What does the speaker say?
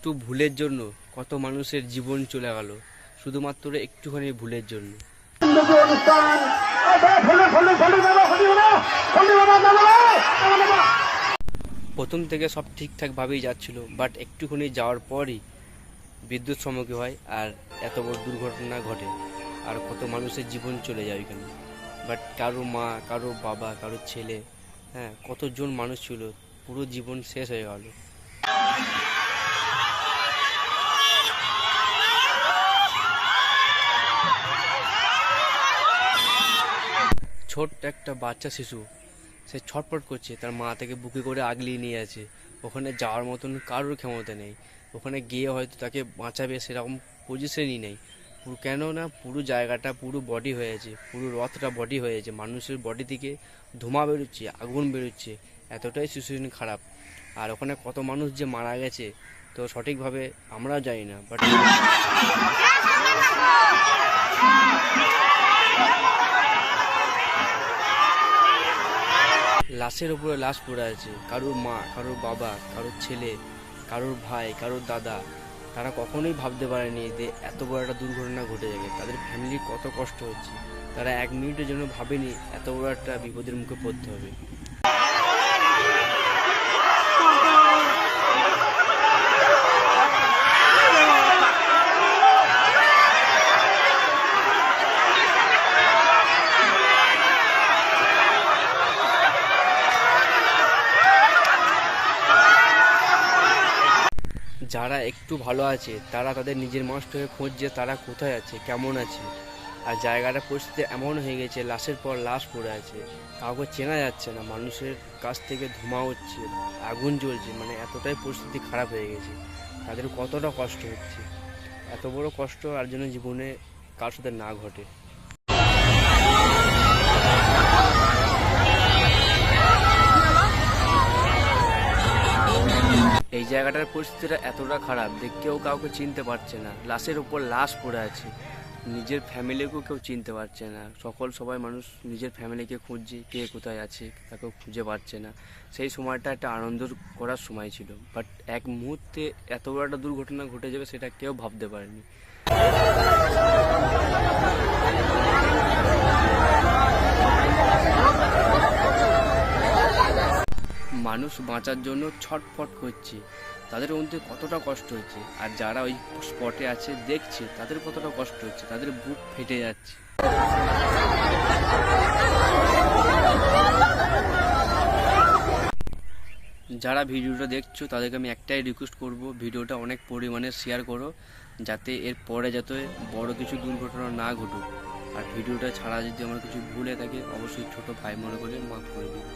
একটু ভুলের জন্য কত মানুষের জীবন চলে গেল, শুধুমাত্র একটুখানি ভুলের জন্য। প্রথম থেকে সব ঠিকঠাকভাবেই যাচ্ছিল, বাট একটুখানি যাওয়ার পরই বিদ্যুৎ চমকে হয় আর এত বড় দুর্ঘটনা ঘটে, আর কত মানুষের জীবন চলে যায় ওইখানে। বাট কারো মা, কারো বাবা, কারো ছেলে, হ্যাঁ কতজন মানুষ ছিল, পুরো জীবন শেষ হয়ে গেল। ছোট্ট একটা বাচ্চা শিশু, সে ছটফট করছে, তার মা তাকে বুকে করে আগলিয়ে নিয়ে আছে। ওখানে যাওয়ার মতন কারোর ক্ষমতা নেই, ওখানে গিয়ে হয়তো তাকে বাঁচাবে সেরকম পজিশনই নেই। পুরো কেন না, পুরো জায়গাটা পুরো বডি হয়েছে, পুরো রথটা বডি হয়েছে, মানুষের বডি থেকে ধোঁয়া বেরোচ্ছে, আগুন বেরোচ্ছে, এতটাই সিচুয়েশন খারাপ। আর ওখানে কত মানুষ যে মারা গেছে তো সঠিকভাবে আমরাও জানি না, বাট লাশের উপরে লাশ পড়ে আছে, কারোর মা, কারোর বাবা, কারোর ছেলে, কারোর ভাই, কারোর দাদা। তারা কখনোই ভাবতে পারেনি যে এত বড় একটা দুর্ঘটনা ঘটে যাবে, তাদের ফ্যামিলির কত কষ্ট হচ্ছে। তারা এক মিনিটের জন্য ভাবেনি এত বড় একটা বিপদের মুখে পড়তে হবে। যারা একটু ভালো আছে তারা তাদের নিজের মানুষটাকে খুঁজছে, তারা কোথায় আছে, কেমন আছে। আর জায়গাটা পরিস্থিতি এমন হয়ে গেছে, লাশের পর লাশ পড়ে আছে, কাউকে চেনা যাচ্ছে না, মানুষের কাছ থেকে ধোঁয়া হচ্ছে, আগুন জ্বলছে, মানে এতটাই পরিস্থিতি খারাপ হয়ে গেছে। তাদের কতটা কষ্ট হচ্ছে, এত বড় কষ্ট আর যেন জীবনে কার সাথে না ঘটে। এই জায়গাটার পরিস্থিতিটা এতটা খারাপ যে কেউ কাউকে চিনতে পারছে না, লাশের উপর লাশ পড়ে আছে, নিজের ফ্যামিলিকেও কেউ চিনতে পারছে না। সবাই মানুষ নিজের ফ্যামিলিকে খুঁজছে, কে কোথায় আছে তাকেও খুঁজে পাচ্ছে না। সেই সময়টা একটা আনন্দ করার সময় ছিল, বাট এক মুহূর্তে এত বড় একটা দুর্ঘটনা ঘটে যাবে সেটা কেউ ভাবতে পারেনি। মানুষ বাঁচার জন্য ছটফট করছে, তাদের মধ্যে কতটা কষ্ট হচ্ছে, আর যারা ওই স্পটে আছে দেখছে তাদের কতটা কষ্ট হচ্ছে, তাদের বুক ফেটে যাচ্ছে। যারা ভিডিওটা দেখছো তাদেরকে আমি একটাই রিকোয়েস্ট করব, ভিডিওটা অনেক পরিমাণে শেয়ার করো, যাতে এর পরে যাতে বড় কিছু দুর্ঘটনা না ঘটুক। আর ভিডিওটা ছাড়া যদি আমার কিছু ভুলে থাকে অবশ্যই ছোট ভাই মনে করে মাফ করে দিন।